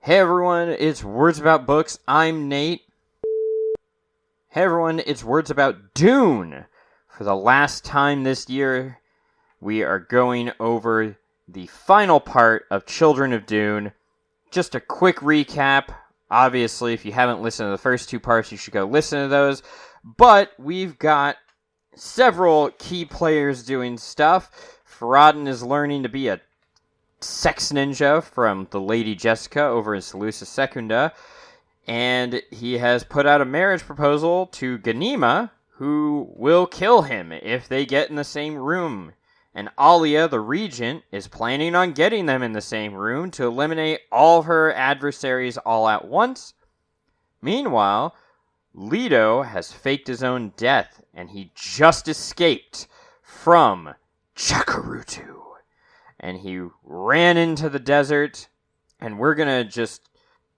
Hey everyone, it's Words About Books. I'm Nate. Hey everyone, it's Words About Dune. For the last time this year, we are going over the final part of Children of Dune. Just a quick recap. Obviously, if you haven't listened to the first two parts, you should go listen to those. But we've got several key players doing stuff. Farad'n is learning to be a sex ninja from the Lady Jessica over in Salusa Secunda, and he has put out a marriage proposal to Ganima, who will kill him if they get in the same room. And Alia, the regent, is planning on getting them in the same room to eliminate all of her adversaries all at once. Meanwhile, Leto has faked his own death, and he just escaped from Chakarutu. And he ran into the desert, and we're going to just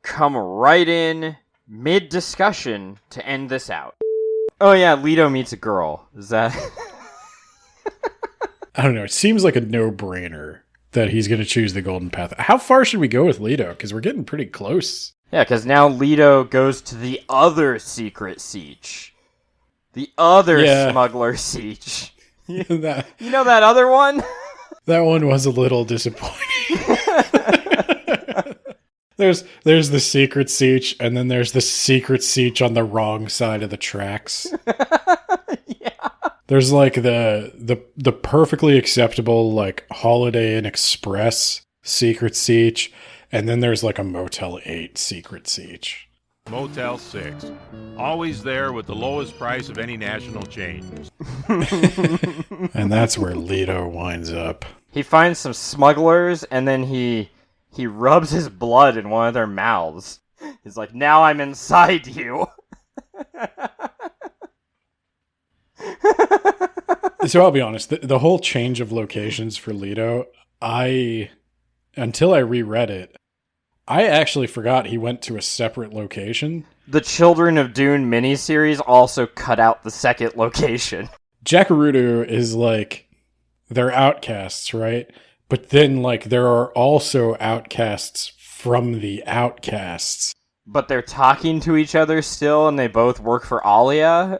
come right in mid-discussion to end this out. Oh yeah, Leto meets a girl. Is that... I don't know. It seems like a no-brainer that he's going to choose the golden path. How far should we go with Leto? Because we're getting pretty close. Yeah, because now Leto goes to the other secret siege. The other smuggler siege. You know that other one? That one was a little disappointing. There's the secret siege, and then there's the secret siege on the wrong side of the tracks. Yeah. There's like the perfectly acceptable like Holiday Inn Express secret siege, and then there's like a Motel 8 secret siege. Motel 6. Always there with the lowest price of any national chain. And that's where Leto winds up. He finds some smugglers, and then he rubs his blood in one of their mouths. He's like, now I'm inside you. So I'll be honest, the whole change of locations for Leto, until I reread it, I actually forgot he went to a separate location. The Children of Dune miniseries also cut out the second location. Chakarutu is like, they're outcasts, right? But then, like, there are also outcasts from the outcasts. But they're talking to each other still, and they both work for Alia?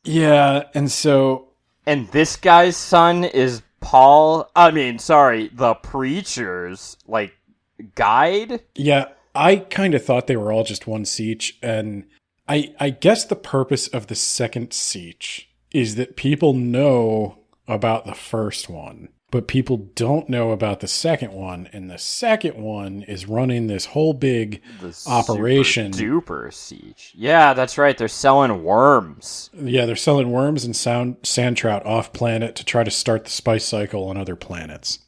Yeah, and so... And this guy's son is the preacher's, like, guide? Yeah, I kind of thought they were all just one siege, and I guess the purpose of the second siege is that people know about the first one, but people don't know about the second one, and the second one is running this whole big operation. Super duper siege. Yeah, that's right, they're selling worms. Yeah, they're selling worms and sand trout off planet to try to start the spice cycle on other planets.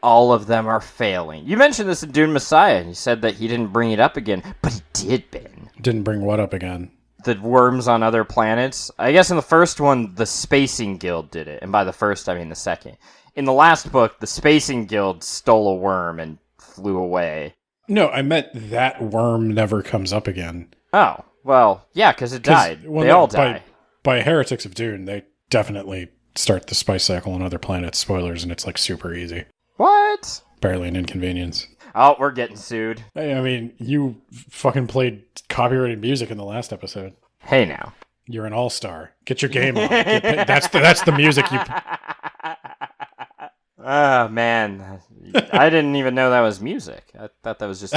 All of them are failing. You mentioned this in Dune Messiah, and you said that he didn't bring it up again, but he did, Ben. Didn't bring what up again? The worms on other planets. I guess in the first one, the Spacing Guild did it, and by the first, I mean the second. In the last book, the Spacing Guild stole a worm and flew away. No, I meant that worm never comes up again. Oh, well, yeah, because it died. They all die. By Heretics of Dune, they definitely start the spice cycle on other planets. Spoilers, and it's like super easy. What? Barely an inconvenience. Oh, we're getting sued. I mean, you fucking played copyrighted music in the last episode. Hey now. You're an all-star. Get your game on. That's the music you... Oh, man. I didn't even know that was music. I thought that was just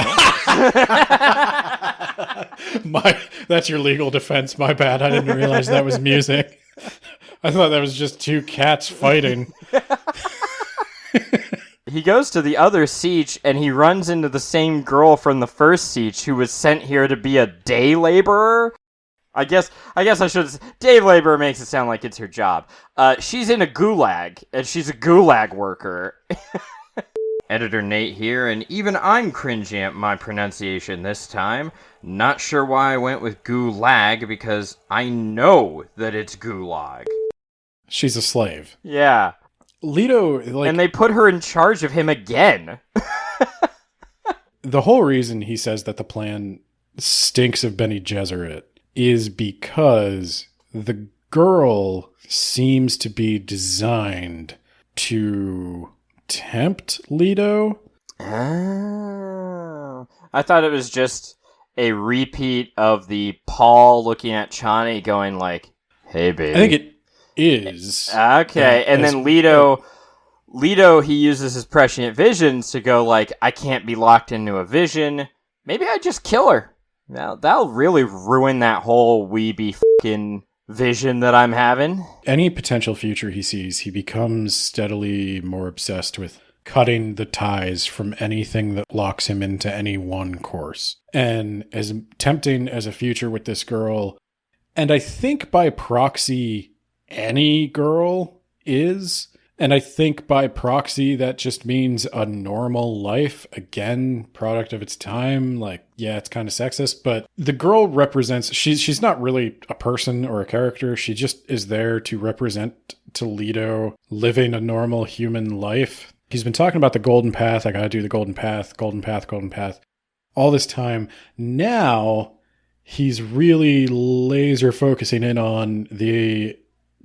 noise. That's your legal defense. My bad. I didn't realize that was music. I thought that was just two cats fighting. He goes to the other siege, and he runs into the same girl from the first siege who was sent here to be a day laborer. I guess I should... Day laborer makes it sound like it's her job. She's in a gulag, and she's a gulag worker. Editor Nate here, and even I'm cringing at my pronunciation this time. Not sure why I went with gulag, because I know that it's gulag. She's a slave. Yeah. Leto, like... And they put her in charge of him again. The whole reason he says that the plan stinks of Bene Gesserit is because the girl seems to be designed to tempt Leto. Oh. I thought it was just a repeat of the Paul looking at Chani going like, "Hey, baby." I think it is. Okay, and then Leto, he uses his prescient visions to go like, I can't be locked into a vision. Maybe I just kill her. Now that'll really ruin that whole weeby fucking vision that I'm having. Any potential future he sees, he becomes steadily more obsessed with cutting the ties from anything that locks him into any one course. And as tempting as a future with this girl, and I think by proxy, any girl is, and I think by proxy that just means a normal life. Again, product of its time. Like, yeah, it's kind of sexist, but the girl represents, she's not really a person or a character. She just is there to represent to Leto living a normal human life. He's been talking about the golden path. I gotta do the golden path, golden path, golden path all this time. Now he's really laser focusing in on the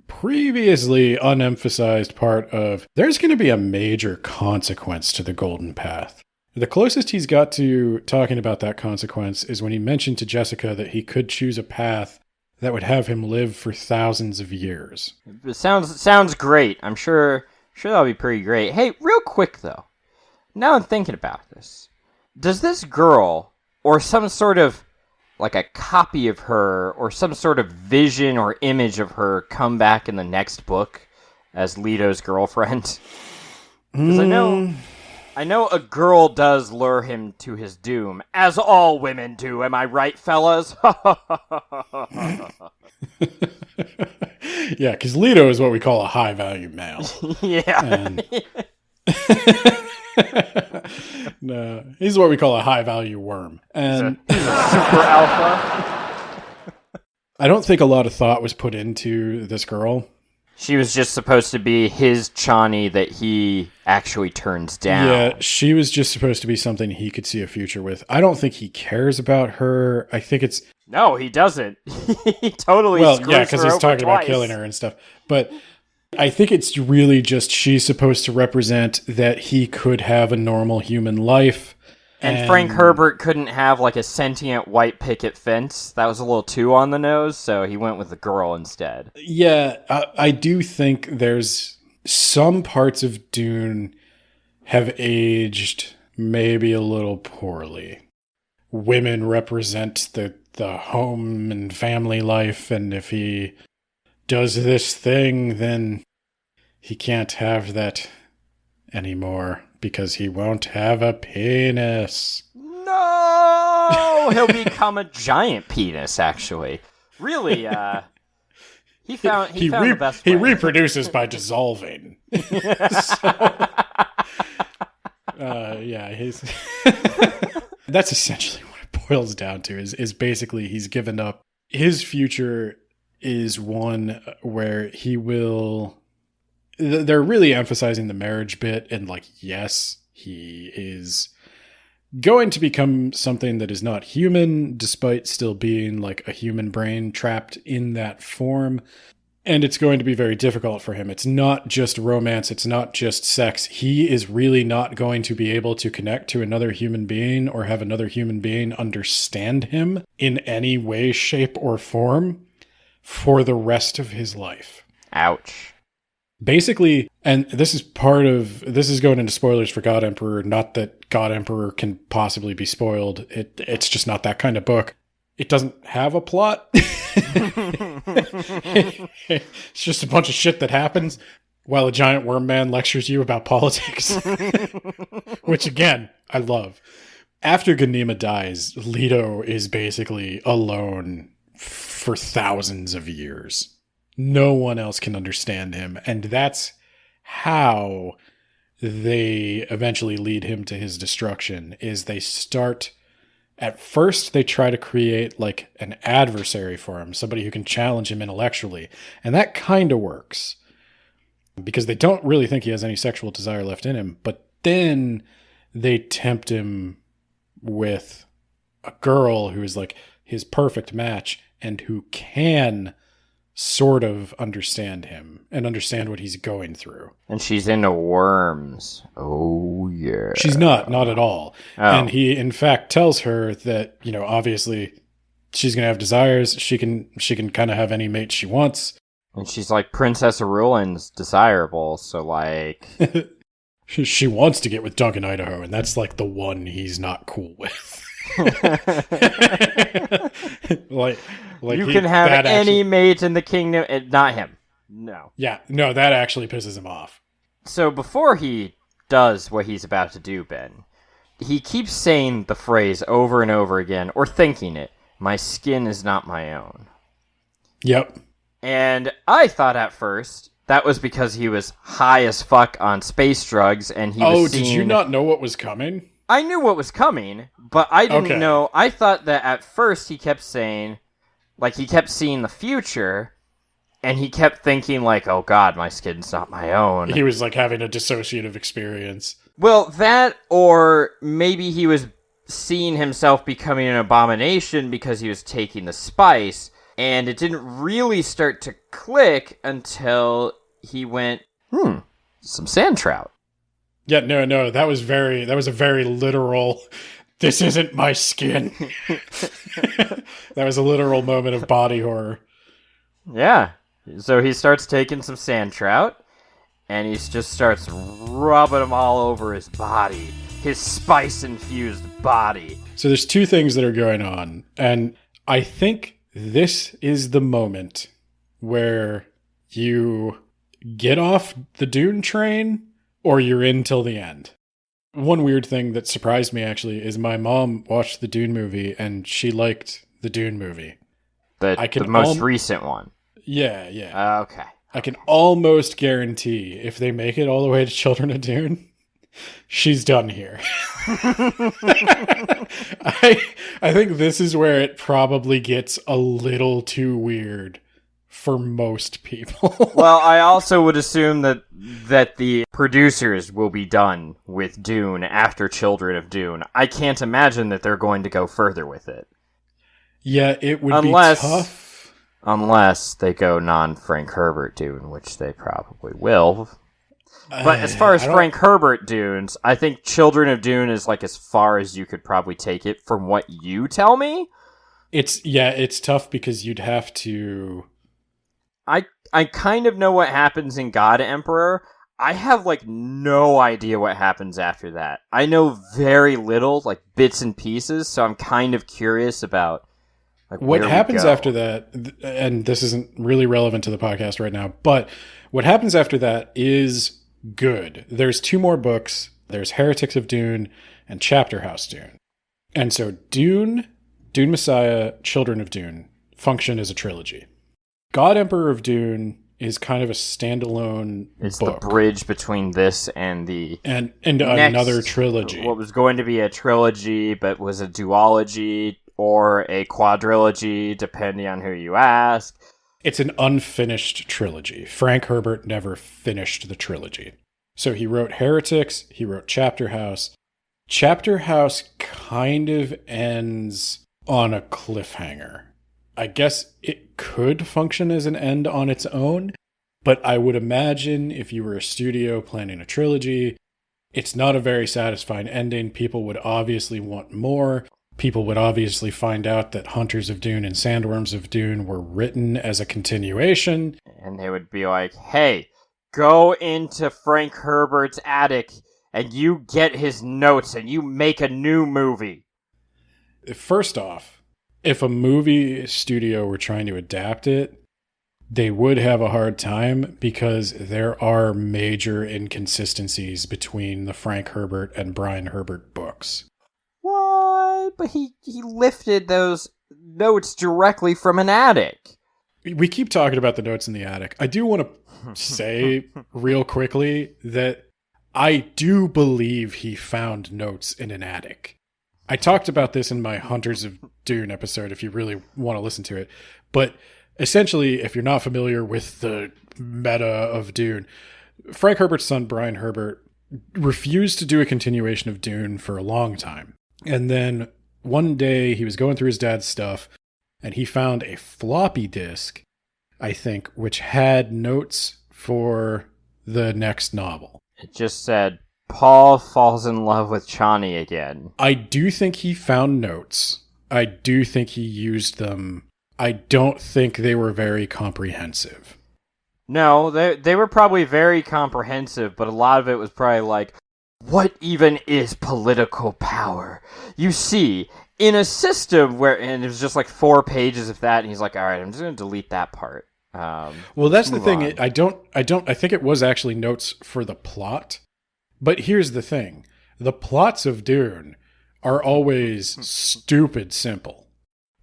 previously unemphasized part of there's going to be a major consequence to the golden path. The closest he's got to talking about that consequence is when he mentioned to Jessica that he could choose a path that would have him live for thousands of years. It sounds great. I'm sure that'll be pretty great. Hey, real quick though, now I'm thinking about this. Does this girl, or some sort of like a copy of her, or some sort of vision or image of her, come back in the next book as Leto's girlfriend? Because I know a girl does lure him to his doom, as all women do. Am I right, fellas? Yeah, because Leto is what we call a high-value male. Yeah. And no, he's what we call a high-value worm. And he's a super alpha. I don't think a lot of thought was put into this girl. She was just supposed to be his Chani that he actually turns down. Yeah, she was just supposed to be something he could see a future with. I don't think he cares about her. I think it's... No, he doesn't. He totally screws her because he's talking twice about killing her and stuff. But I think it's really just she's supposed to represent that he could have a normal human life. And Frank Herbert couldn't have like a sentient white picket fence. That was a little too on the nose, so he went with the girl instead. Yeah, I do think there's some parts of Dune have aged maybe a little poorly. Women represent the home and family life, and if he does this thing, then he can't have that anymore because he won't have a penis. No! He'll become a giant penis, actually. Really, he found the best way. He reproduces by dissolving. He's that's essentially what it boils down to, is basically he's given up. His future is one where he will... They're really emphasizing the marriage bit, and like, yes, he is going to become something that is not human, despite still being like a human brain trapped in that form. And it's going to be very difficult for him. It's not just romance. It's not just sex. He is really not going to be able to connect to another human being or have another human being understand him in any way, shape, or form for the rest of his life. Ouch. Basically, and this is going into spoilers for God Emperor, not that God Emperor can possibly be spoiled. It's just not that kind of book. It doesn't have a plot. It's just a bunch of shit that happens while a giant worm man lectures you about politics. Which, again, I love. After Ghanima dies, Leto is basically alone for thousands of years. No one else can understand him. And that's how they eventually lead him to his destruction, is they start... At first, they try to create like an adversary for him, somebody who can challenge him intellectually. And that kind of works because they don't really think he has any sexual desire left in him. But then they tempt him with a girl who is like his perfect match and who can sort of understand him and understand what he's going through. And she's into worms. Oh, yeah. She's not at all. Oh. And he, in fact, tells her that, obviously she's going to have desires. She can kind of have any mate she wants. And she's like, Princess Arulin's desirable, so like... She wants to get with Duncan Idaho, and that's like the one he's not cool with. like you can have any mate in the kingdom, and not him. No. Yeah, no, that actually pisses him off. So before he does what he's about to do, Ben, he keeps saying the phrase over and over again, or thinking it, my skin is not my own. Yep. And I thought at first that was because he was high as fuck on space drugs, and he was did you not know what was coming? I knew what was coming, but I didn't know. I thought that at first he kept saying, like, he kept seeing the future, and he kept thinking, like, oh god, my skin's not my own. He was, like, having a dissociative experience. Well, that, or maybe he was seeing himself becoming an abomination because he was taking the spice, and it didn't really start to click until he went, some sand trout. Yeah, no, that was a very literal, this isn't my skin. That was a literal moment of body horror. Yeah. So he starts taking some sand trout, and he just starts rubbing them all over his body. His spice-infused body. So there's two things that are going on, and I think this is the moment where you get off the Dune train or you're in till the end. One weird thing that surprised me, actually, is my mom watched the Dune movie, and she liked the Dune movie. The most recent one. Yeah. Okay. I can almost guarantee if they make it all the way to Children of Dune, she's done here. I think this is where it probably gets a little too weird for most people. Well, I also would assume that the producers will be done with Dune after Children of Dune. I can't imagine that they're going to go further with it. Yeah, it would be tough. Unless they go non-Frank Herbert Dune, which they probably will. But as far as Frank Herbert Dunes, I think Children of Dune is like as far as you could probably take it from what you tell me. It's tough because you'd have to... I kind of know what happens in God Emperor. I have like no idea what happens after that. I know very little, like bits and pieces, so I'm kind of curious about like what happens after that. And this isn't really relevant to the podcast right now, but what happens after that is good. There's two more books. There's Heretics of Dune and Chapter House Dune. And so Dune Messiah, Children of Dune function as a trilogy. God Emperor of Dune is kind of a standalone It's book. The bridge between this and the and another trilogy. What was going to be a trilogy, but was a duology or a quadrilogy, depending on who you ask. It's an unfinished trilogy. Frank Herbert never finished the trilogy. So he wrote Heretics, he wrote Chapter House. Chapter House kind of ends on a cliffhanger. I guess it could function as an end on its own, but I would imagine if you were a studio planning a trilogy, it's not a very satisfying ending. People would obviously want more. People would obviously find out that Hunters of Dune and Sandworms of Dune were written as a continuation. And they would be like, hey, go into Frank Herbert's attic and you get his notes and you make a new movie. First off, if a movie studio were trying to adapt it, they would have a hard time because there are major inconsistencies between the Frank Herbert and Brian Herbert books. What? But he lifted those notes directly from an attic. We keep talking about the notes in the attic. I do want to say real quickly that I do believe he found notes in an attic. I talked about this in my Hunters of Dune episode, if you really want to listen to it. But essentially, if you're not familiar with the meta of Dune, Frank Herbert's son, Brian Herbert, refused to do a continuation of Dune for a long time. And then one day he was going through his dad's stuff and he found a floppy disk I think, which had notes for the next novel. It just said, Paul falls in love with Chani again. I do think he found notes. I do think he used them. I don't think they were very comprehensive. No, they were probably very comprehensive, but a lot of it was probably like, what even is political power? You see, in a system where, and it was just like 4 pages of that, and he's like, all right, I'm just going to delete that part. Well, that's the thing. I think it was actually notes for the plot. But here's the thing. The plots of Dune are always stupid simple.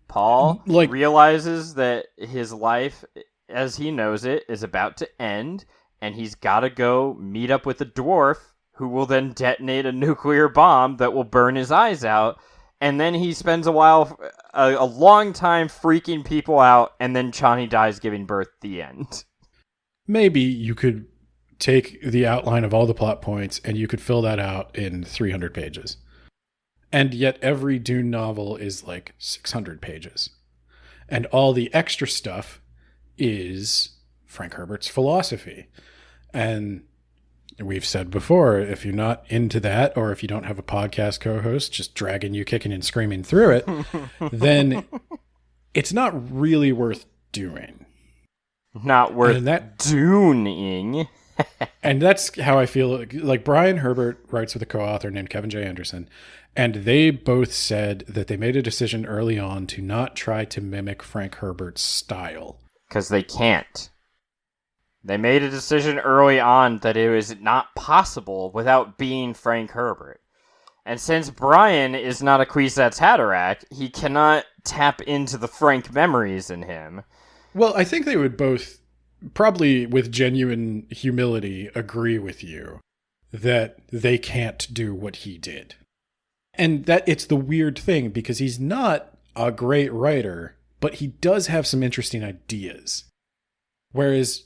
Paul realizes that his life, as he knows it, is about to end, and he's got to go meet up with a dwarf who will then detonate a nuclear bomb that will burn his eyes out. And then he spends a long time freaking people out, and then Chani dies giving birth at the end. Maybe you could take the outline of all the plot points and you could fill that out in 300 pages. And yet every Dune novel is like 600 pages. And all the extra stuff is Frank Herbert's philosophy. And we've said before, if you're not into that, or if you don't have a podcast co-host just dragging you kicking and screaming through it, then it's not really worth doing. Not worth Duning. And that's how I feel. Like Brian Herbert writes with a co-author named Kevin J. Anderson, and they both said that they made a decision early on to not try to mimic Frank Herbert's style. Because they can't. They made a decision early on that it was not possible without being Frank Herbert. And since Brian is not a Kwisatz Haderach, he cannot tap into the Frank memories in him. Well, I think they would both, probably with genuine humility, agree with you that they can't do what he did. And that it's the weird thing, because he's not a great writer, but he does have some interesting ideas. Whereas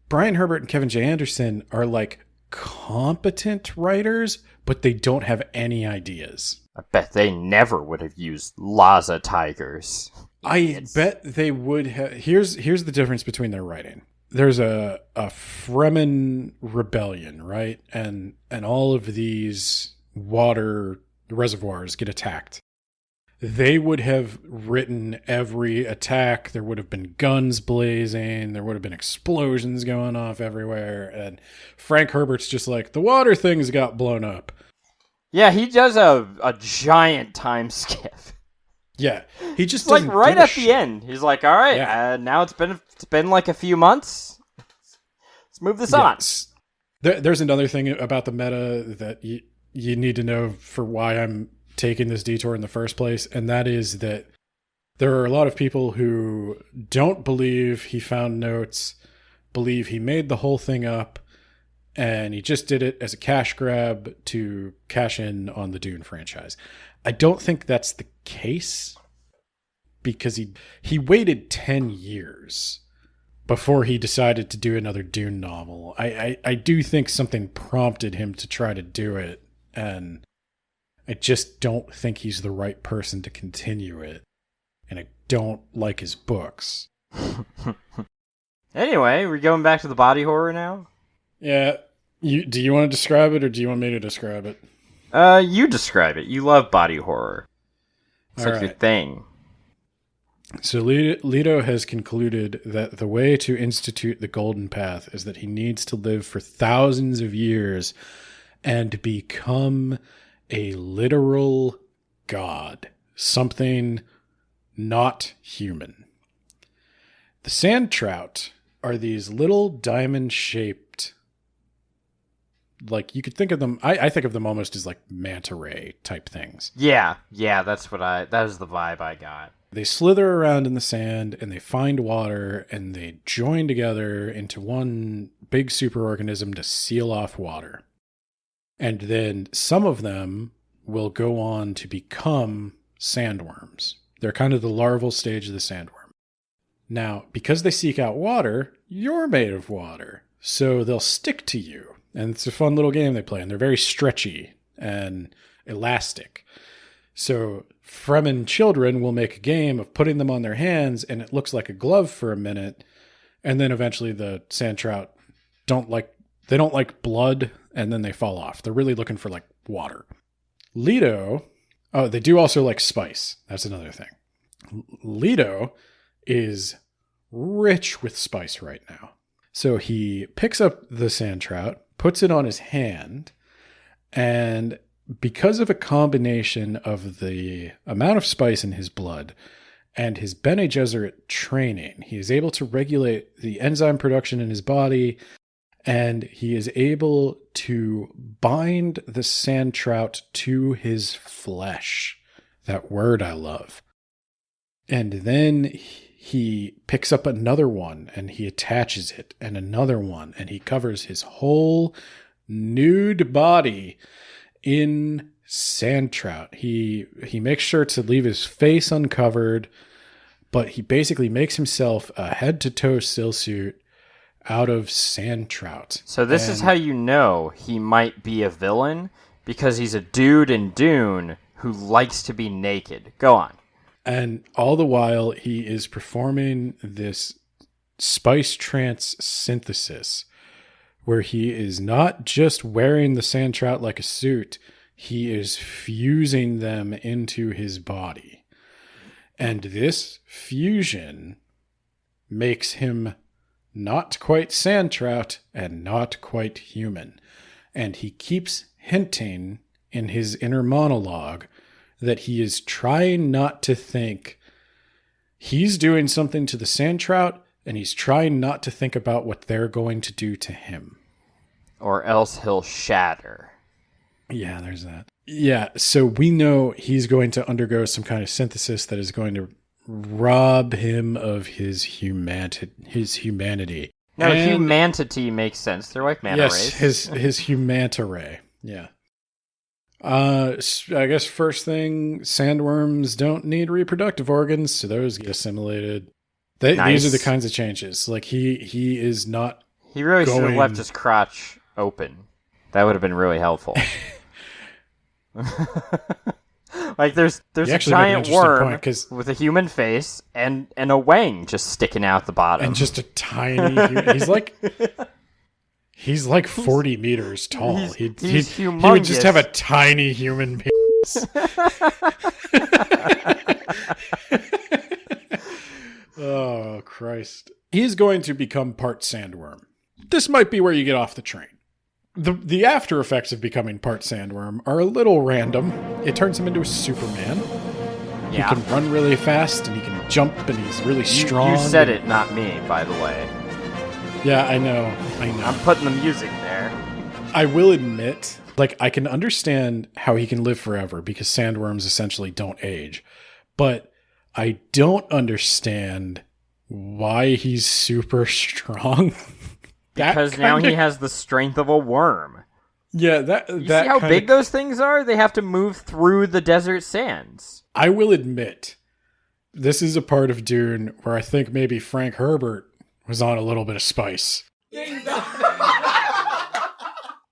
Brian Herbert and Kevin J. Anderson are like competent writers, but they don't have any ideas. I bet they never would have used Laza tigers. I bet they would have. Here's the difference between their writing. There's a Fremen rebellion, right? And all of these water reservoirs get attacked. They would have written every attack. There would have been guns blazing. There would have been explosions going off everywhere. And Frank Herbert's just like, the water things got blown up. Yeah, he does a giant time skip. Yeah, he just like right at shit. The end. He's like, all right, now it's been like a few months. Let's move this on. There's another thing about the meta that you need to know for why I'm taking this detour in the first place, and that is that there are a lot of people who don't believe he found notes, believe he made the whole thing up, and he just did it as a cash grab to cash in on the Dune franchise. I don't think that's the case, because he waited 10 years before he decided to do another Dune novel. I do think something prompted him to try to do it, and I just don't think he's the right person to continue it. And I don't like his books. Anyway, we're going back to the body horror now? Yeah. Do you want to describe it, or do you want me to describe it? You describe it. You love body horror. It's All like right. your thing. So Leto has concluded that the way to institute the Golden Path is that he needs to live for thousands of years and become a literal god, something not human. The sand trout are these little diamond-shaped, like you could think of them, I think of them almost as like manta ray type things. Yeah, that was the vibe I got. They slither around in the sand and they find water and they join together into one big superorganism to seal off water. And then some of them will go on to become sandworms. They're kind of the larval stage of the sandworm. Now, because they seek out water, you're made of water. So they'll stick to you. And it's a fun little game they play. And they're very stretchy and elastic. So Fremen children will make a game of putting them on their hands, and it looks like a glove for a minute. And then eventually the sand trout don't like blood, and then they fall off. They're really looking for like water. Leto, they do also like spice. That's another thing. Leto is rich with spice right now. So he picks up the sand trout, puts it on his hand, and because of a combination of the amount of spice in his blood and his Bene Gesserit training, he is able to regulate the enzyme production in his body, and he is able to bind the sand trout to his flesh. That word I love. And then he picks up another one and he attaches it, and another one, and he covers his whole nude body in sand trout. He makes sure to leave his face uncovered, but he basically makes himself a head-to-toe stillsuit out of sand trout. So this is how you know he might be a villain, because he's a dude in Dune who likes to be naked. Go on. And all the while, he is performing this spice trance synthesis, where he is not just wearing the sand trout like a suit, he is fusing them into his body. And this fusion makes him not quite sand trout and not quite human. And he keeps hinting in his inner monologue that he is trying not to think he's doing something to the sand trout, and he's trying not to think about what they're going to do to him. Or else he'll shatter. Yeah, there's that. Yeah, so we know he's going to undergo some kind of synthesis that is going to rob him of his humanity. No, humanity makes sense. They're like manta rays. Yes, his humanta ray. Yeah. I guess first thing, sandworms don't need reproductive organs, so those get assimilated. Nice. These are the kinds of changes. Like he is not. He really should have left his crotch open. That would have been really helpful. Like there's a giant worm with a human face and a wang just sticking out the bottom, and just a tiny. He's like 40 meters tall. He'd humongous. He would just have a tiny human penis. Oh, Christ. He's going to become part sandworm. This might be where you get off the train. The after effects of becoming part sandworm are a little random. It turns him into a Superman. Yeah. He can run really fast, and he can jump, and he's really strong. You said it, not me, by the way. Yeah, I know. I'm putting the music there. I will admit, like, I can understand how he can live forever because sandworms essentially don't age. But I don't understand why he's super strong. Because now he has the strength of a worm. Yeah, You see how big those things are? They have to move through the desert sands. I will admit, this is a part of Dune where I think maybe Frank Herbert was on a little bit of spice.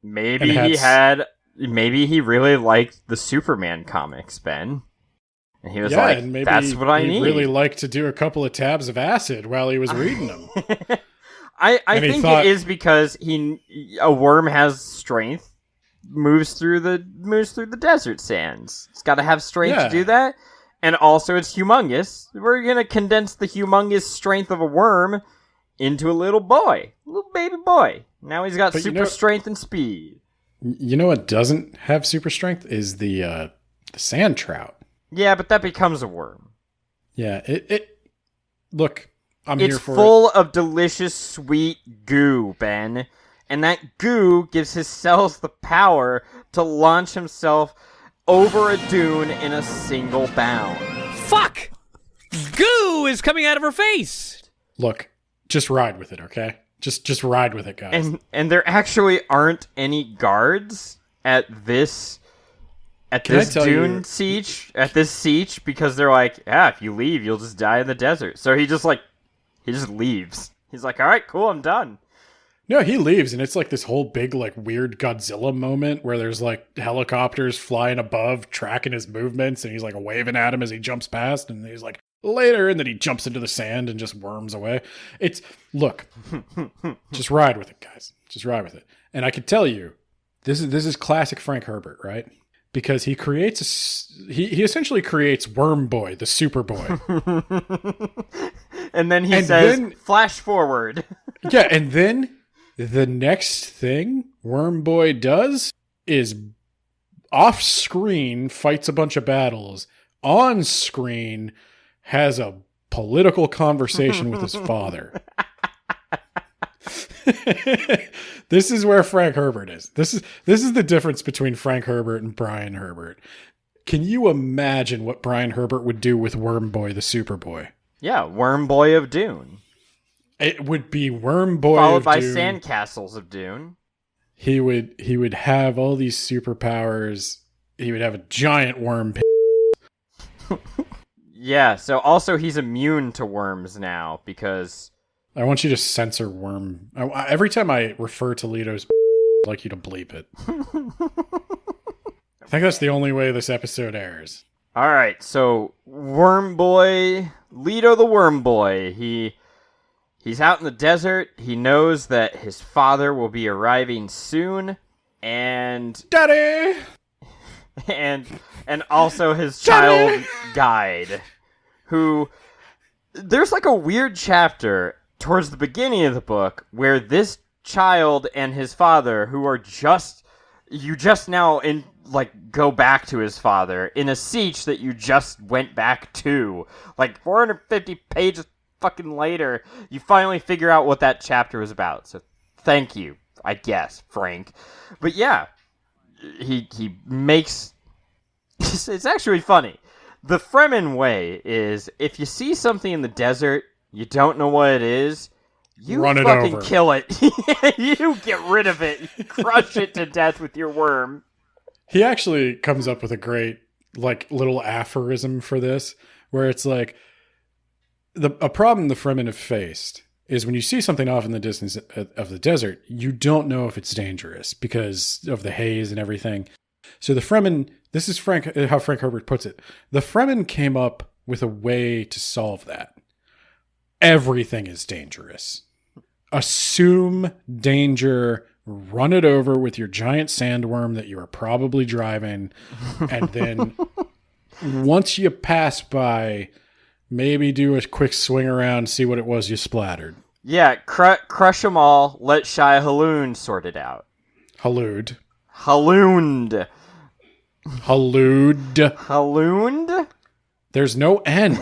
Maybe he really liked the Superman comics, Ben. And he was like, that's what I need. He really liked to do a couple of tabs of acid while he was reading them. I think it is because a worm has strength, moves through the desert sands. It's got to have strength to do that, and also it's humongous. We're gonna condense the humongous strength of a worm into a little baby boy. Now he's got super strength and speed. You know what doesn't have super strength is the sand trout. Yeah, but that becomes a worm. Yeah, look. It's full of delicious, sweet goo, Ben. And that goo gives his cells the power to launch himself over a dune in a single bound. Fuck! Goo is coming out of her face! Look, just ride with it, okay? Just ride with it, guys. And there actually aren't any guards at this siege, because they're like, if you leave, you'll just die in the desert. So he just leaves. He's like, all right, cool, I'm done. No, he leaves, and it's like this whole big, like, weird Godzilla moment where there's, like, helicopters flying above, tracking his movements, and he's, like, waving at him as he jumps past, and he's like, later, and then he jumps into the sand and just worms away. Look, just ride with it, guys. Just ride with it. And I can tell you, this is classic Frank Herbert, right? Because he creates he essentially creates Worm Boy, the Superboy. And then he says, flash forward. Yeah, and then the next thing Worm Boy does is off screen fights a bunch of battles. On screen has a political conversation with his father. This is where Frank Herbert is. This is the difference between Frank Herbert and Brian Herbert. Can you imagine what Brian Herbert would do with Worm Boy, the Superboy? Yeah, Worm Boy of Dune. It would be Worm Boy followed of by Dune. Sandcastles of Dune. He would have all these superpowers. He would have a giant worm. Yeah, so also he's immune to worms now because... I want you to censor worm. Every time I refer to Leto's I'd like you to bleep it. I think that's the only way this episode airs. Alright, so Worm Boy, Leto the Worm Boy, he's out in the desert. He knows that his father will be arriving soon, and... Daddy! And also his child guide, who... There's like a weird chapter towards the beginning of the book where this child and his father, who are you just now go back to his father in a siege that you just went back to, like 450 pages fucking later, you finally figure out what that chapter was about. So thank you, I guess, Frank. But yeah, he makes... It's actually funny. The Fremen way is, if you see something in the desert, you don't know what it is, you run fucking it over. Kill it. You get rid of it. You crush it to death with your worm. He actually comes up with a great, little aphorism for this, where it's like, a problem the Fremen have faced is when you see something off in the distance of the desert, you don't know if it's dangerous because of the haze and everything. So the Fremen, this is how Frank Herbert puts it. The Fremen came up with a way to solve that. Everything is dangerous. Assume danger, run it over with your giant sandworm that you are probably driving, and then once you pass by, maybe do a quick swing around, see what it was you splattered. Yeah, crush them all, let Shai Halloun sort it out. Halloud. Hallouned. Halloud. Hallouned? There's no N.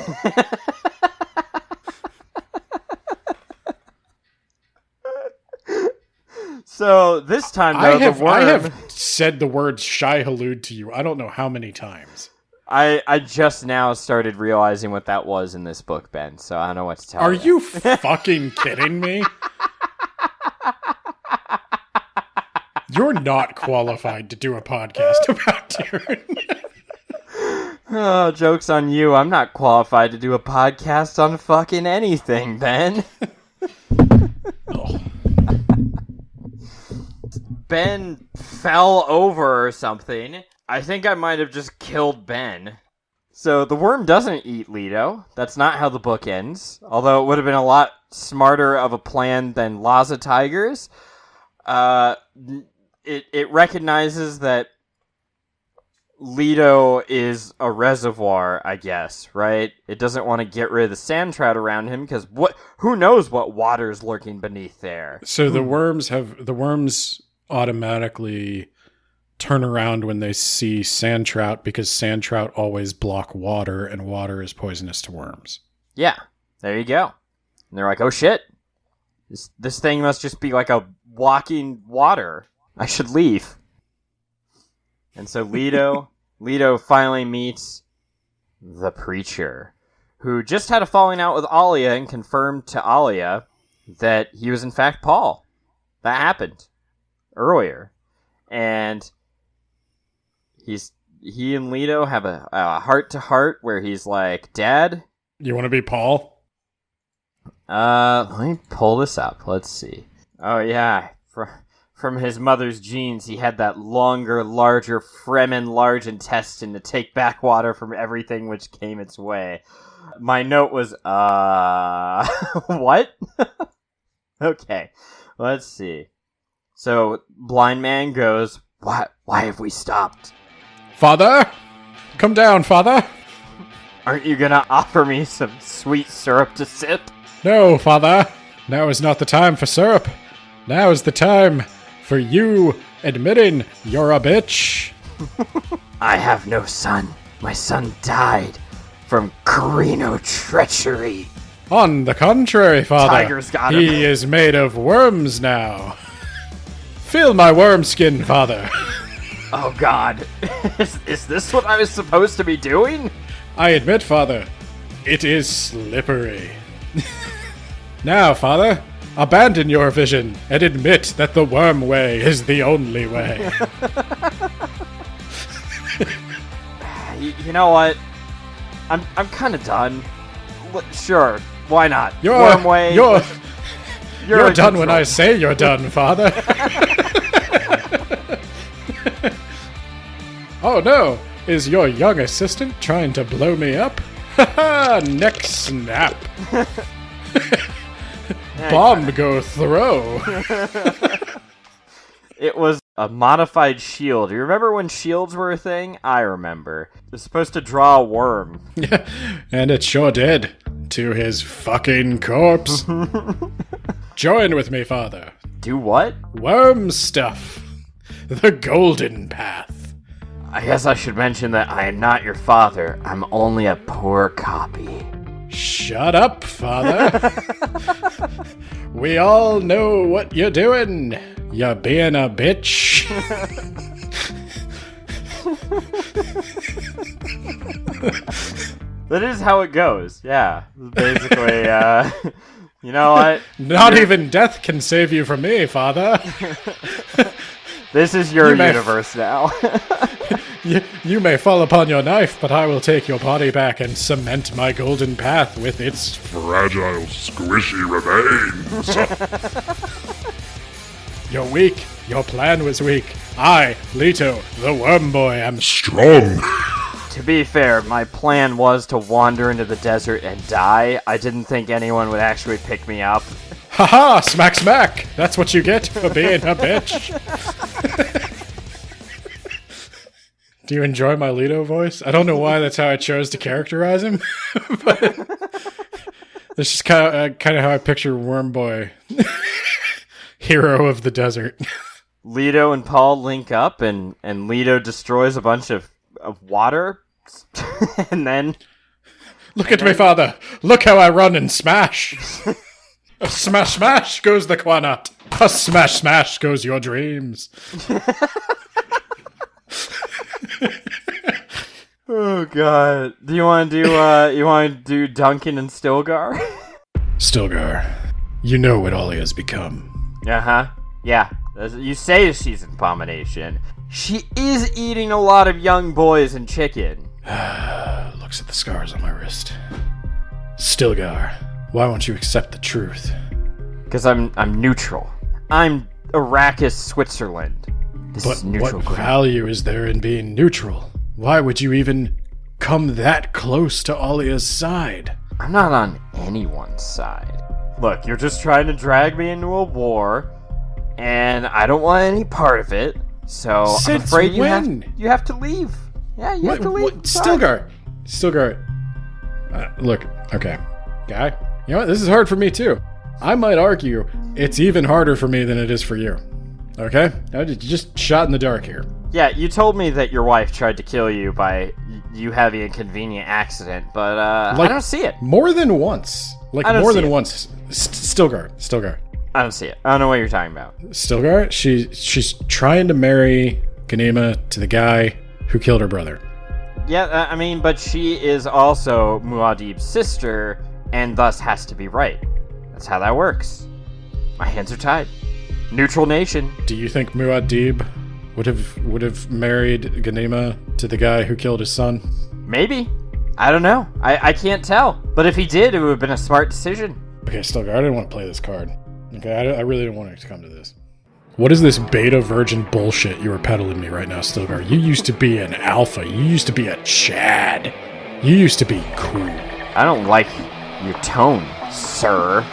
So this time, though, I have said the word Shai Halloud to you. I don't know how many times. I just now started realizing what that was in this book, Ben, so I don't know what to tell you. Are you fucking kidding me? You're not qualified to do a podcast about Dune. Oh, joke's on you. I'm not qualified to do a podcast on fucking anything, Ben. Oh. Ben fell over or something. I think I might have just killed Ben. So the worm doesn't eat Leto. That's not how the book ends. Although it would have been a lot smarter of a plan than Laza tigers. It recognizes that Leto is a reservoir, I guess, right? It doesn't want to get rid of the sand trout around him because who knows what water's lurking beneath there. So the worms automatically turn around when they see sand trout because sand trout always block water and water is poisonous to worms. Yeah, there you go. And they're like, oh shit, this thing must just be like a walking water. I should leave. And so Leto finally meets the Preacher, who just had a falling out with Alia and confirmed to Alia that he was in fact Paul. That happened earlier. And he and Leto have a heart-to-heart where he's like, Dad? You want to be Paul? Let me pull this up. Let's see. Oh, yeah. From his mother's genes, he had that longer, larger Fremen large intestine to take back water from everything which came its way. My note was, what? Okay, let's see. So, blind man goes, why have we stopped? Father? Come down, father. Aren't you gonna offer me some sweet syrup to sip? No, father. Now is not the time for syrup. Now is the time for you admitting you're a bitch. I have no son. My son died from Carino treachery. On the contrary, father. Tiger's got him. He is made of worms now. Feel my worm skin, father. Oh god. Is this what I was supposed to be doing? I admit, father, it is slippery. Now, father, abandon your vision and admit that the worm way is the only way. You know what? I'm kind of done. Sure, why not? You're Worm way. You're in done when control. I say you're done, father. Oh no! Is your young assistant trying to blow me up? Haha! Neck snap! Bomb go throw! It was a modified shield. You remember when shields were a thing? I remember. It was supposed to draw a worm. And it sure did. To his fucking corpse. Join with me, father. Do what? Worm stuff. The golden path. I guess I should mention that I am not your father. I'm only a poor copy. Shut up, father. We all know what you're doing. You're being a bitch. That is how it goes. Yeah. Basically, you know what? Not even death can save you from me, father. This is your You may universe now. You may fall upon your knife, but I will take your body back and cement my golden path with its... Fragile, squishy remains. You're weak. Your plan was weak. I, Leto, the worm boy, am... Strong. To be fair, my plan was to wander into the desert and die. I didn't think anyone would actually pick me up. Haha! Smack smack! That's what you get for being a bitch. Do you enjoy my Leto voice? I don't know why that's how I chose to characterize him, but it's just kind of how I picture Worm Boy, hero of the desert. Leto and Paul link up, and Leto destroys a bunch of water, and then... Look at me, father! Look how I run and smash! A smash smash goes the Quanat! A smash smash goes your dreams! Oh god. Do you want to do Duncan and Stilgar? Stilgar, you know what Alia has become. Uh-huh. Yeah. You say she's an abomination. She is eating a lot of young boys and chicken. Looks at the scars on my wrist. Stilgar, why won't you accept the truth? Because I'm neutral. I'm Arrakis, Switzerland. This But is neutral what ground. value is there in being neutral? Why would you even come that close to Alia's side? I'm not on anyone's side. Look, you're just trying to drag me into a war, and I don't want any part of it. So I'm Since afraid you when? have to leave. Yeah, you have to leave. I'm sorry. Stilgar. Look, okay. Guy, you know what? This is hard for me too. I might argue it's even harder for me than it is for you. Okay? I just shot in the dark here. Yeah, you told me that your wife tried to kill you by you having a convenient accident, but I don't see it. More than once. I don't More see than it. once. Stilgar. I don't see it. I don't know what you're talking about. Stilgar, she's trying to marry Ganima to the guy who killed her brother. Yeah, I mean, but she is also Muad'Dib's sister, and thus has to be right. That's how that works. My hands are tied. Neutral nation. Do you think Muad'Dib would have married Ganima to the guy who killed his son? Maybe. I don't know. I can't tell. But if he did, it would have been a smart decision. Okay, Stilgar, I didn't want to play this card. Okay, I really didn't want it to come to this. What is this beta virgin bullshit you are peddling me right now, Stilgar? You used to be an alpha. You used to be a Chad. You used to be cool. I don't like your tone, sir.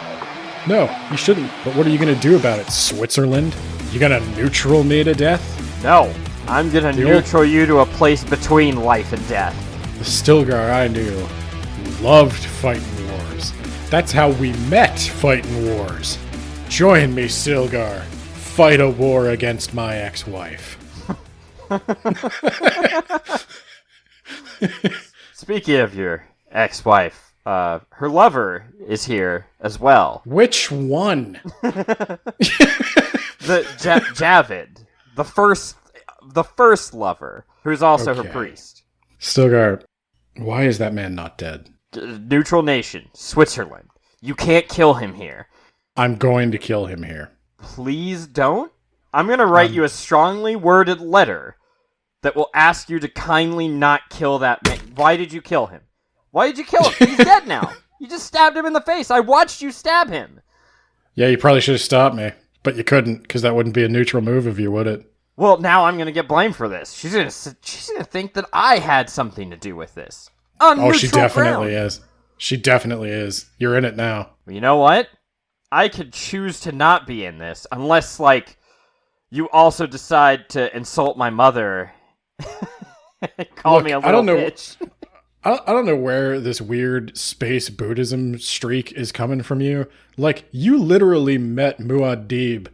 No, you shouldn't. But what are you going to do about it, Switzerland? You going to neutral me to death? No, I'm gonna The neutral you to a place between life and death. The Stilgar I knew loved fighting wars. That's how we met fighting wars. Join me, Stilgar. Fight a war against my ex-wife. Speaking of your ex-wife, her lover is here as well. Which one? Javid, the first lover, who's also her Okay. priest. Stilgar, why is that man not dead? Neutral nation, Switzerland. You can't kill him here. I'm going to kill him here. Please don't. I'm gonna write you a strongly worded letter that will ask you to kindly not kill that man. Why did you kill him? Why did you kill him? He's dead now. You just stabbed him in the face. I watched you stab him. Yeah, you probably should have stopped me, but you couldn't, because that wouldn't be a neutral move of you, would it? Well, now I'm gonna get blamed for this. She's gonna think that I had something to do with this. Oh, she Neutral definitely ground. is. She definitely is. You're in it now. You know what? I could choose to not be in this, unless, like, you also decide to insult my mother and call Look, me a I don't little know- bitch. I don't know where this weird space Buddhism streak is coming from you. Like, you literally met Muad'Dib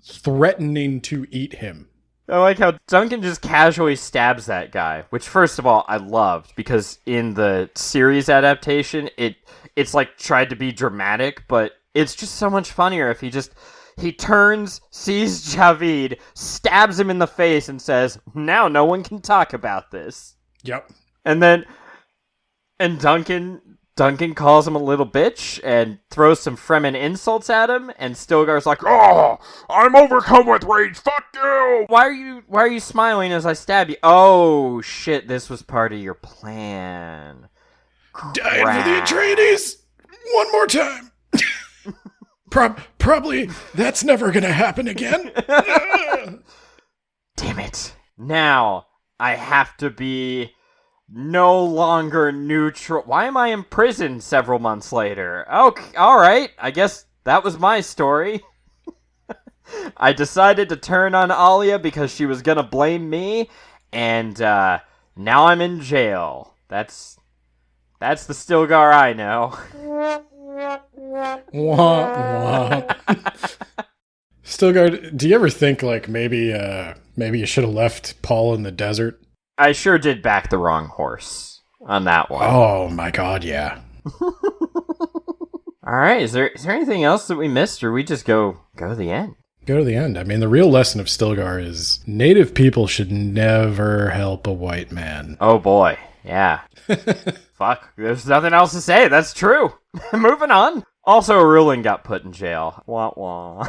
threatening to eat him. I like how Duncan just casually stabs that guy, which, first of all, I loved, because in the series adaptation, it's like tried to be dramatic, but it's just so much funnier if he turns, sees Javid, stabs him in the face, and says, "Now no one can talk about this." Yep. And Duncan calls him a little bitch and throws some Fremen insults at him, and Stilgar's like, "Oh, I'm overcome with rage. Fuck you. why are you smiling as I stab you? Oh shit, this was part of your plan." Dying for the Atreides! One more time! Probably that's never gonna happen again. Damn it. Now I have to be no longer neutral. Why am I in prison several months later? Okay, alright. I guess that was my story. I decided to turn on Alia because she was gonna blame me, and now I'm in jail. That's the Stilgar I know. Wah, wah. Stilgar, do you ever think, like, maybe you should have left Paul in the desert? I sure did back the wrong horse on that one. Oh my god, yeah. Alright, is there anything else that we missed, or we just go to the end? Go to the end. I mean, the real lesson of Stilgar is native people should never help a white man. Oh boy, yeah. Fuck, there's nothing else to say, that's true. Moving on. Also, Rulin got put in jail. Wah wah.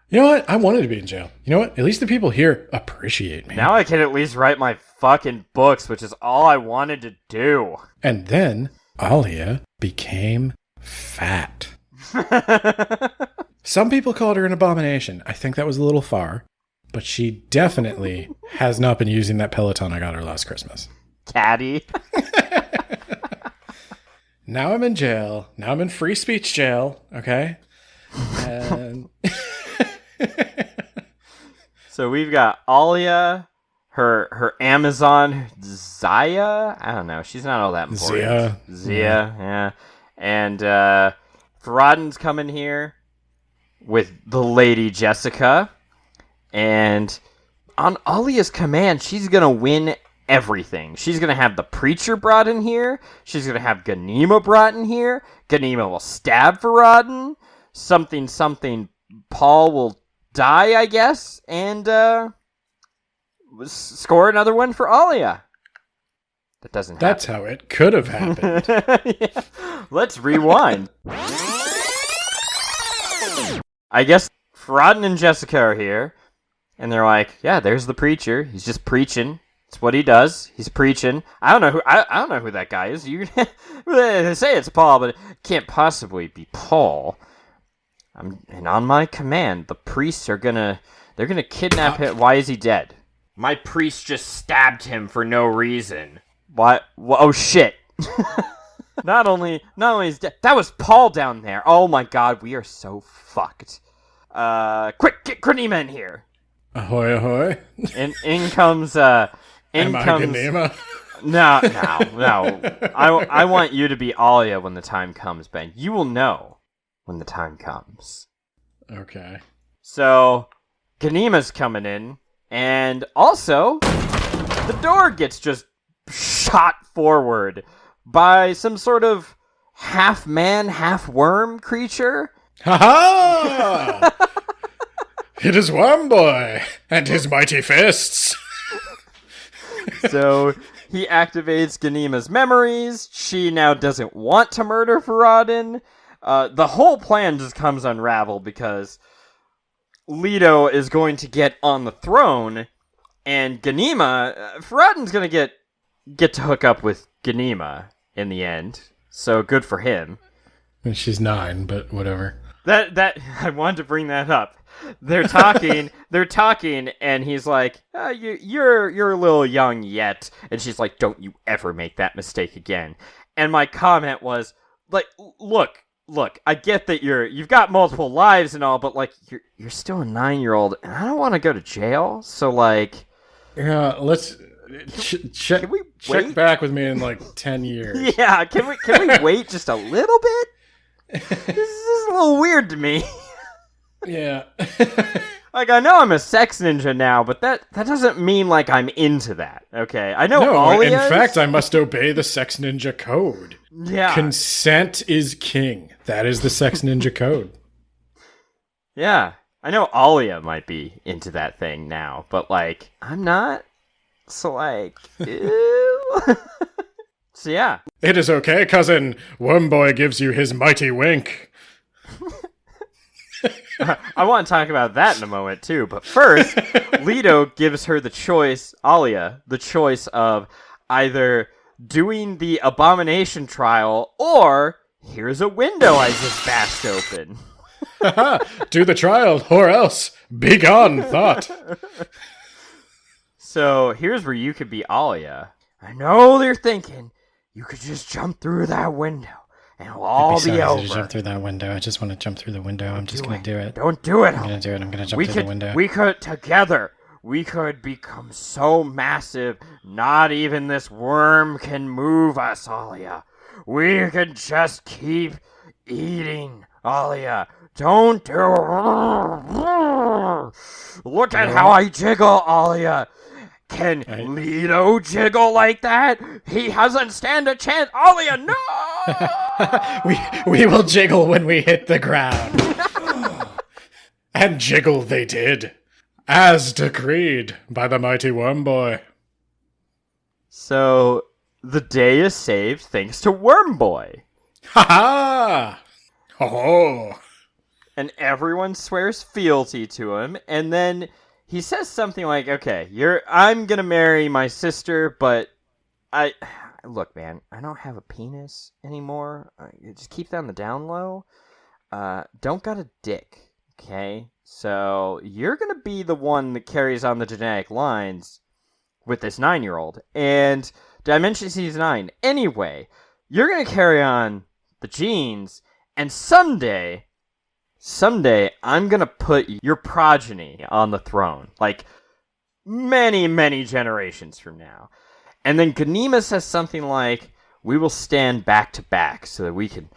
You know what? I wanted to be in jail. You know what? At least the people here appreciate me. Now I can at least write my fucking books, which is all I wanted to do. And then Alia became fat. Some people called her an abomination. I think that was a little far. But she definitely has not been using that Peloton I got her last Christmas. Caddy. Now I'm in jail. Now I'm in free speech jail. Okay? And So we've got Alia, her Amazon, Zaya? I don't know, she's not all that important. Zia, yeah. And Farad'n's coming here with the Lady Jessica. And on Alia's command, she's going to win everything. She's going to have the Preacher brought in here. She's going to have Ganima brought in here. Ganima will stab Farad'n. Something, Paul will die, I guess. And score another one for Alia. That doesn't happen. that's how it could have happened. Yeah. Let's rewind. I guess Farad'n and Jessica are here, and they're like, "Yeah, there's the Preacher. He's just preaching. It's what he does. He's preaching. I don't know who that guy is. They say it's Paul, but it can't possibly be Paul. And on my command, the priests they're gonna kidnap him. Why is he dead? My priest just stabbed him for no reason. What? Oh shit! Not only is that was Paul down there. Oh my god, we are so fucked. Quick, get Granima in here. Ahoy, ahoy. And in comes Am I Granima? No. I want you to be Alia when the time comes, Ben. You will know when the time comes. Okay. So, Ganima's coming in, and also, the door gets just shot forward by some sort of half-man, half-worm creature. Ha-ha! It is Worm Boy and his mighty fists. So he activates Ganima's memories. She now doesn't want to murder Farad'n. The whole plan just comes unraveled because Leto is going to get on the throne, and Ganima, Farad'n's going to get to hook up with Ganima in the end. So good for him. She's 9, but whatever. That I wanted to bring that up. They're talking, and he's like, "You're a little young yet," and she's like, "Don't you ever make that mistake again." And my comment was, like, look, I get that you've got multiple lives and all, but like, you're still a 9-year-old, and I don't want to go to jail. So like, yeah, let's check back with me in like 10 years. Yeah, can we wait just a little bit? This is a little weird to me. Yeah. Like, I know I'm a sex ninja now, but that doesn't mean, like, I'm into that, okay? I know Alia. In fact, I must obey the sex ninja code. Yeah. Consent is king. That is the sex ninja code. Yeah. I know Alia might be into that thing now, but, like, I'm not. So, like, ew. So, yeah. It is okay, cousin. Wormboy gives you his mighty wink. I want to talk about that in a moment, too. But first, Leto gives her Alia, the choice of either doing the abomination trial or here's a window I just bashed open. Do the trial, or else be gone, thought. So here's where you could be Alia. I know they're thinking you could just jump through that window. And it'll all be over. To jump through that window. I just want to jump through the window. I'm just going to do it. Don't do it. I'm going to do it. I'm going to jump through the window. Together, we could become so massive, not even this worm can move us, Alia. We could just keep eating, Alia. Don't do Look at how I jiggle, Alia. Can Leto jiggle like that? He doesn't stand a chance. Alia, no! we will jiggle when we hit the ground. And jiggle they did, as decreed by the mighty Worm Boy. So, the day is saved thanks to Worm Boy. Ha-ha! Oh! And everyone swears fealty to him, and then he says something like, okay, I'm gonna marry my sister, but look, man, I don't have a penis anymore. Just keep that on the down low. Don't got a dick, okay? So you're gonna be the one that carries on the genetic lines with this 9-year-old. And did I mention he's 9? Anyway, you're gonna carry on the genes, and someday I'm gonna put your progeny on the throne, like many, many generations from now. And then Ganima says something like, we will stand back to back so that we can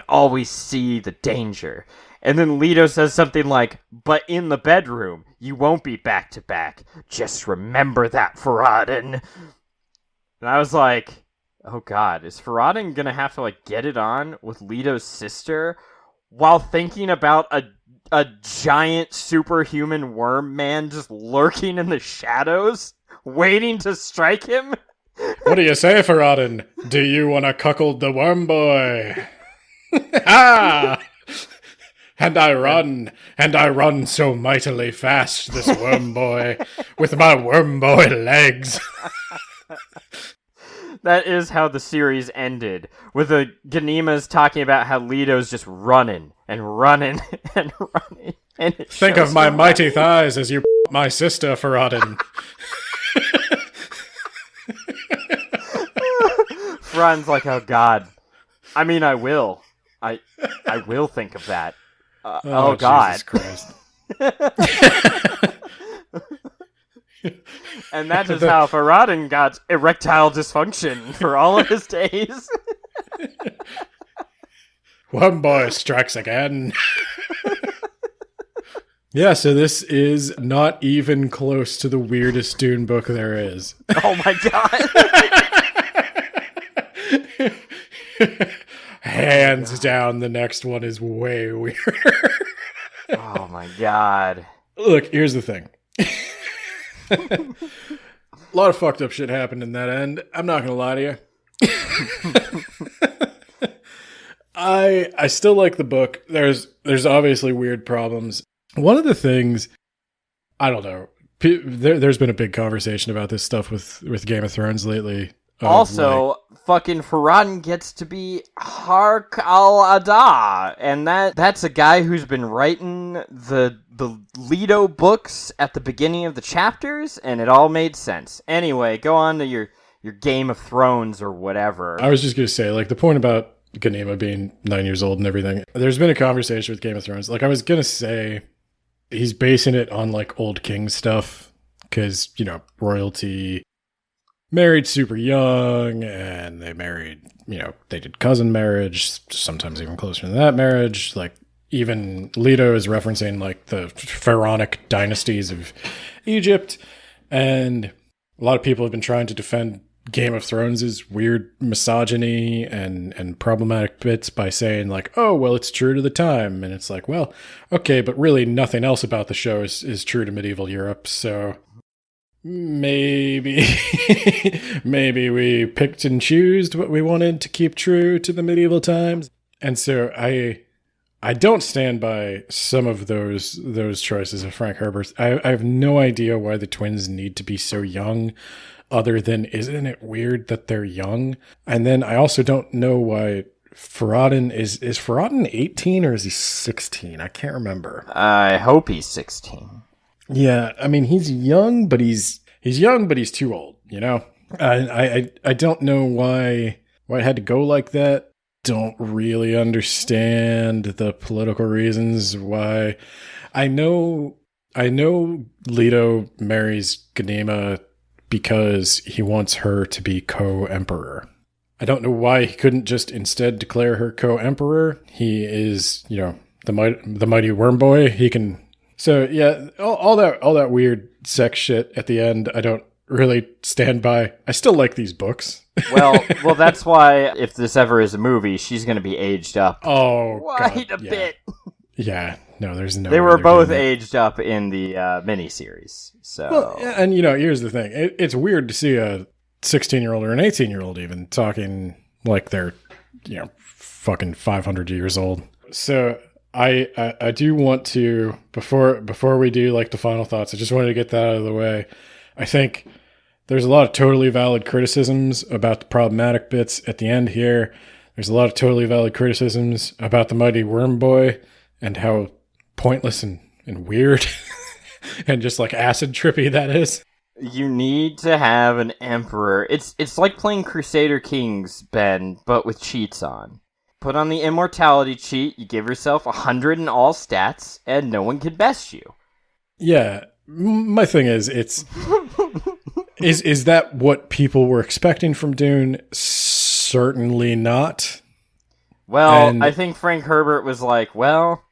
always see the danger. And then Leto says something like, but in the bedroom, you won't be back to back. Just remember that, Farad'n. And I was like, oh god, is Farad'n gonna have to like get it on with Leto's sister while thinking about a giant superhuman worm man just lurking in the shadows, waiting to strike him? What do you say, Farad'n? Do you want to cuckold the Worm Boy? Ah! And I run so mightily fast, this Worm Boy, with my Worm Boy legs. That is how the series ended, with the Ganimas talking about how Leto's just running and running and running. And think of my mighty thighs as you my sister, Farad'n. Farad'n's like, oh god. I mean, I will. I will think of that. Oh god. Jesus Christ. And that is how Farad'n got erectile dysfunction for all of his days. One boy strikes again. Yeah, so this is not even close to the weirdest Dune book there is. Oh my god. Hands down, the next one is way weirder. Oh my god. Look, here's the thing. A lot of fucked up shit happened in that end. I'm not gonna lie to you. I still like the book. There's obviously weird problems. One of the things, I don't know, there's been a big conversation about this stuff with Game of Thrones lately. Also, fucking Farad'n gets to be Hark al-Ada, and that's a guy who's been writing the Leto books at the beginning of the chapters, and it all made sense. Anyway, go on to your Game of Thrones or whatever. I was just going to say, like, the point about Ganima being 9 years old and everything, there's been a conversation with Game of Thrones. Like, I was going to say, he's basing it on, like, old king stuff, because, you know, royalty married super young, and they married, you know, they did cousin marriage, sometimes even closer than that marriage. Like, even Leto is referencing, like, the pharaonic dynasties of Egypt, and a lot of people have been trying to defend Game of Thrones' weird misogyny and problematic bits by saying, like, oh, well, it's true to the time. And it's like, well, okay, but really nothing else about the show is true to medieval Europe, so maybe we picked and chose what we wanted to keep true to the medieval times. And so I don't stand by some of those choices of Frank Herbert. I have no idea why the twins need to be so young, other than, isn't it weird that they're young? And then I also don't know why Farad'n is Farad'n 18 or is he 16? I can't remember. I hope he's 16. Yeah, I mean, he's young, but he's young, but he's too old, you know? I don't know why it had to go like that. Don't really understand the political reasons why. I know Leto marries Ganima because he wants her to be co-emperor. I don't know why he couldn't just instead declare her co-emperor. He is, you know, the mighty worm boy. He can. So yeah, all that weird sex shit at the end, I don't really stand by. I still like these books. Well, that's why if this ever is a movie, she's going to be aged up. Oh, quite a bit. Yeah, no, there's no. They were both aged up in the miniseries. So, well, and you know, here's the thing: it's weird to see a 16-year-old or an 18-year-old even talking like they're, you know, fucking 500 years old. So I do want to, before we do like the final thoughts, I just wanted to get that out of the way. I think there's a lot of totally valid criticisms about the problematic bits at the end here. There's a lot of totally valid criticisms about the mighty worm boy and how pointless and weird and just like acid trippy that is. You need to have an emperor. It's like playing Crusader Kings, Ben, but with cheats on. Put on the immortality cheat, you give yourself 100 in all stats, and no one can best you. Yeah, my thing is, is that what people were expecting from Dune? Certainly not. Well, I think Frank Herbert was like, well,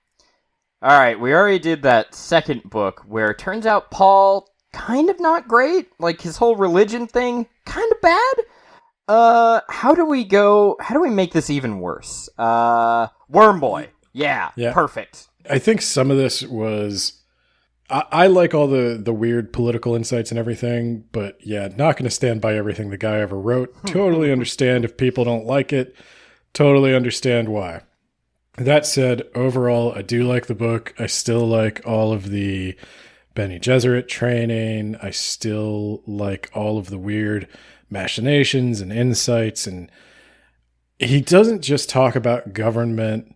alright, we already did that second book where it turns out Paul, kind of not great, like his whole religion thing, kind of bad. How do we make this even worse? Worm Boy. Yeah, perfect. I think some of this was, I like all the weird political insights and everything, but yeah, not going to stand by everything the guy ever wrote. Totally understand if people don't like it. Totally understand why. That said, overall, I do like the book. I still like all of the Bene Gesserit training. I still like all of the weird machinations and insights. And he doesn't just talk about government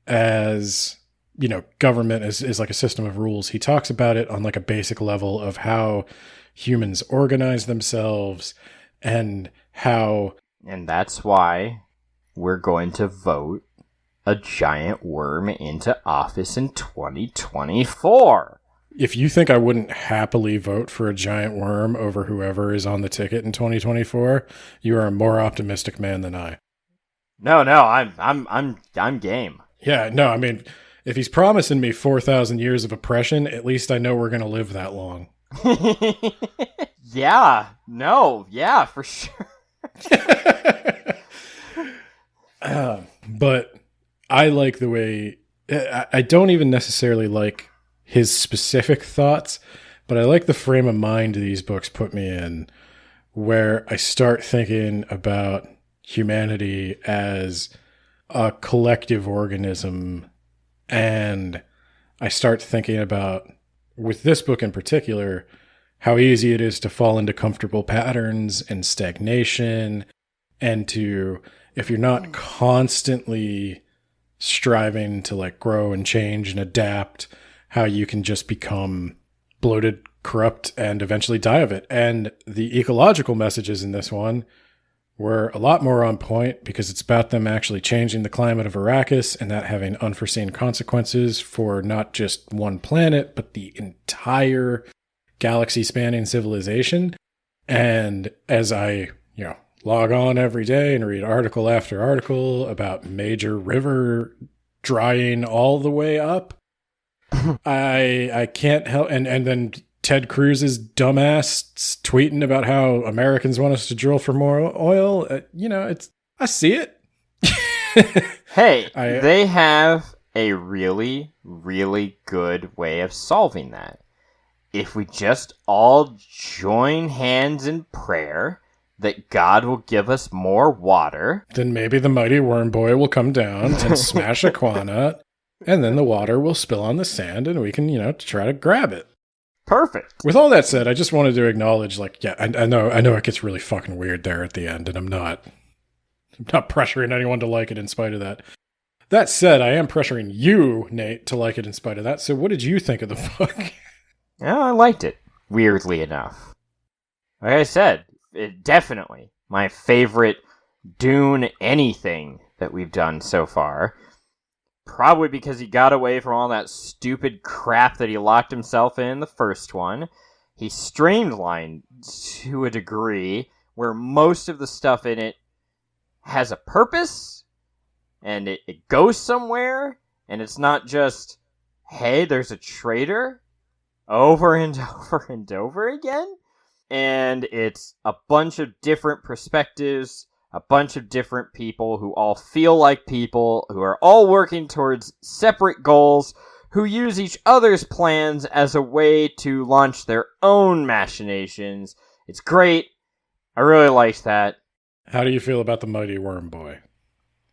as, you know, government is like a system of rules. He talks about it on like a basic level of how humans organize themselves and how And that's why we're going to vote a giant worm into office in 2024. If you think I wouldn't happily vote for a giant worm over whoever is on the ticket in 2024, you are a more optimistic man than I. No, I'm game. Yeah, no, I mean, if he's promising me 4,000 years of oppression, at least I know we're going to live that long. Yeah, for sure. But I like the way, I don't even necessarily like his specific thoughts, but I like the frame of mind these books put me in, where I start thinking about humanity as a collective organism, and I start thinking about, with this book in particular, how easy it is to fall into comfortable patterns and stagnation, and to, if you're not constantly striving to like grow and change and adapt, how you can just become bloated, corrupt, and eventually die of it. And the ecological messages in this one were a lot more on point, because it's about them actually changing the climate of Arrakis, and that having unforeseen consequences for not just one planet, but the entire galaxy-spanning civilization. And as I, log on every day and read article after article about major river drying all the way up, I can't help, and then Ted Cruz's dumbass tweeting about how Americans want us to drill for more oil. I see it. Hey, they have a really, really good way of solving that. If we just all join hands in prayer that God will give us more water, then maybe the mighty worm boy will come down and smash a quanah, and then the water will spill on the sand, and we can, try to grab it. Perfect. With all that said, I just wanted to acknowledge, I know it gets really fucking weird there at the end, and I'm not pressuring anyone to like it in spite of that. That said, I am pressuring you, Nate, to like it in spite of that. So what did you think of the book? Yeah, I liked it, weirdly enough. Like I said, definitely my favorite Dune anything that we've done so far. Probably because he got away from all that stupid crap that he locked himself in the first one. He streamlined to a degree where most of the stuff in it has a purpose, and it goes somewhere, and it's not just, hey, there's a traitor, over and over and over again. And it's a bunch of different perspectives, a bunch of different people who all feel like people, who are all working towards separate goals, who use each other's plans as a way to launch their own machinations. It's great. I really liked that. How do you feel about the mighty worm boy?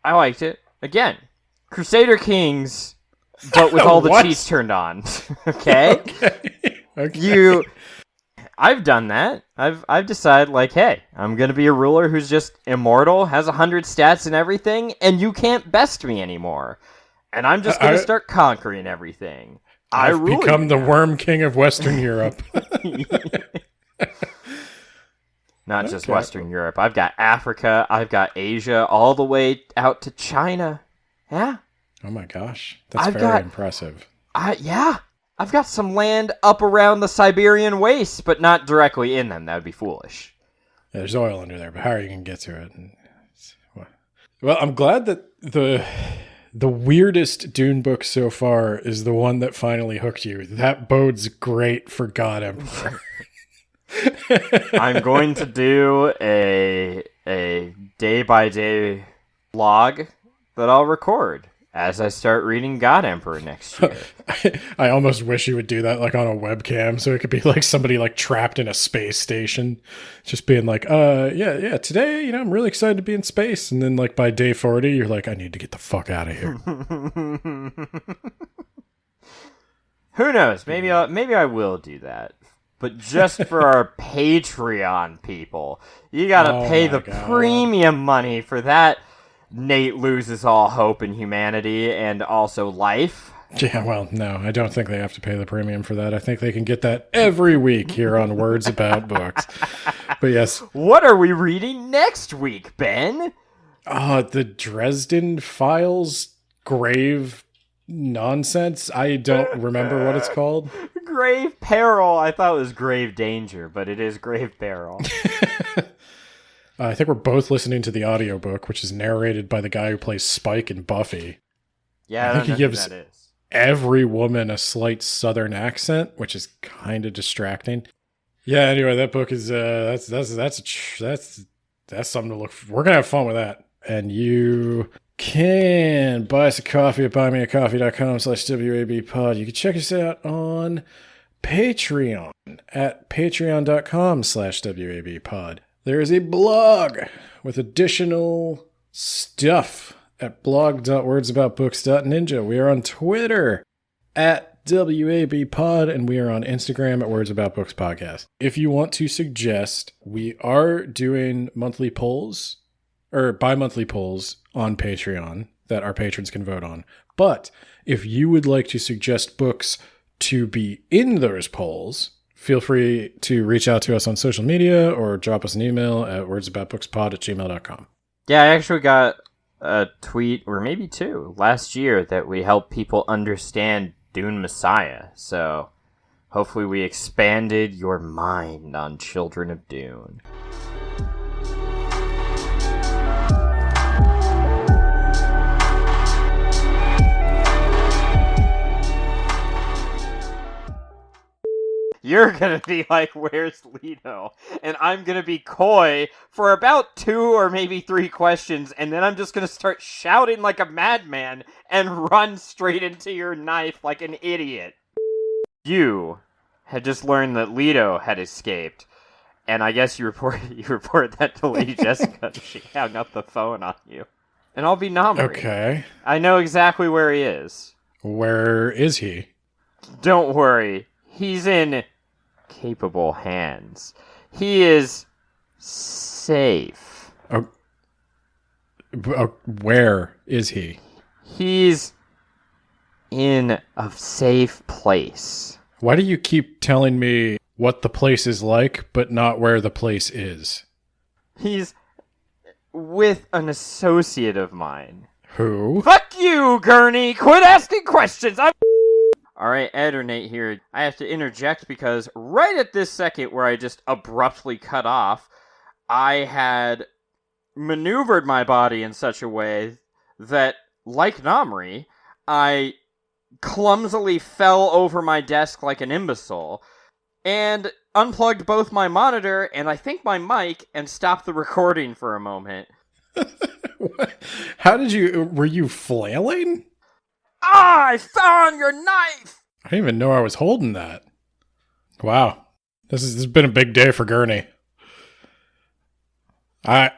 I liked it. Again, Crusader Kings, but with all the cheats turned on. Okay? Okay. I've done that. I've decided, hey, I'm going to be a ruler who's just immortal, has 100 stats and everything, and you can't best me anymore. And I'm just going to start conquering everything. I've become the Worm King of Western Europe. Not just Western Europe. I've got Africa, I've got Asia, all the way out to China. Yeah. Oh my gosh. That's very impressive. I've got some land up around the Siberian wastes, but not directly in them. That would be foolish. Yeah, there's oil under there, but how are you going to get to it? Well, I'm glad that the weirdest Dune book so far is the one that finally hooked you. That bodes great for God Emperor. I'm going to do a day-by-day vlog that I'll record as I start reading God Emperor next year. I almost wish you would do that on a webcam, so it could be somebody trapped in a space station, just being yeah, today, I'm really excited to be in space. And then by day 40, you're I need to get the fuck out of here. Who knows? Maybe I will do that. But just for our Patreon people. You gotta pay the premium money for that. Nate loses all hope in humanity and also life. Yeah, well, no, I don't think they have to pay the premium for that. I think they can get that every week here on Words About Books. But yes. What are we reading next week, Ben? The Dresden Files grave nonsense. I don't remember what it's called. Grave Peril. I thought it was Grave Danger, but it is Grave Peril. I think we're both listening to the audiobook, which is narrated by the guy who plays Spike in Buffy. Yeah, I think he gives who that is. Every woman a slight southern accent, which is kind of distracting. Yeah, anyway, that book is that's something to look for. We're gonna have fun with that. And you can buy us a coffee at buymeacoffee.com/WABpod. You can check us out on Patreon at patreon.com/WABpod. There is a blog with additional stuff at blog.wordsaboutbooks.ninja. We are on Twitter at WABpod, and we are on Instagram at Words About Books Podcast. If you want to suggest, we are doing monthly polls, or bi-monthly polls on Patreon that our patrons can vote on. But if you would like to suggest books to be in those polls, feel free to reach out to us on social media or drop us an email at wordsaboutbookspod@gmail.com. Yeah, I actually got a tweet, or maybe two, last year that we help people understand Dune Messiah. So hopefully we expanded your mind on Children of Dune. You're gonna be like, where's Leto? And I'm gonna be coy for about 2 or maybe 3 questions, and then I'm just gonna start shouting like a madman and run straight into your knife like an idiot. You had just learned that Leto had escaped, and I guess you reported that to Lady Jessica, and she hung up the phone on you. And I'll be nominated. Okay. I know exactly where he is. Where is he? Don't worry. He's in capable hands. He is safe. Where is he? He's in a safe place. Why do you keep telling me what the place is like, but not where the place is? He's with an associate of mine. Who? Fuck you, Gurney! Quit asking questions! Alright, Ed or Nate here. I have to interject because right at this second where I just abruptly cut off, I had maneuvered my body in such a way that, like Namri, I clumsily fell over my desk like an imbecile and unplugged both my monitor and I think my mic and stopped the recording for a moment. How did you... Were you flailing? Ah, I found your knife! I didn't even know I was holding that. Wow. This has been a big day for Gurney. I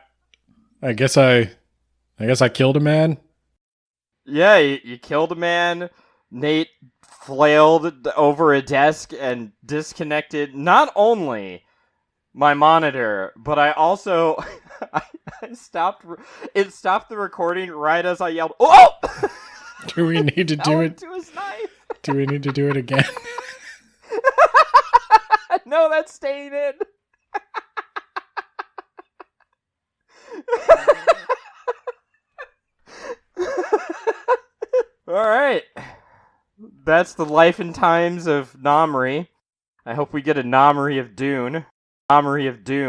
guess I killed a man. Yeah, you killed a man. Nate flailed over a desk and disconnected not only my monitor, but I also I stopped the recording right as I yelled, "Oh!" Do we need to do it? To his knife. Do we need to do it again? No, that's staying in. All right. That's the life and times of Namri. I hope we get a Namri of Dune. Namri of Dune.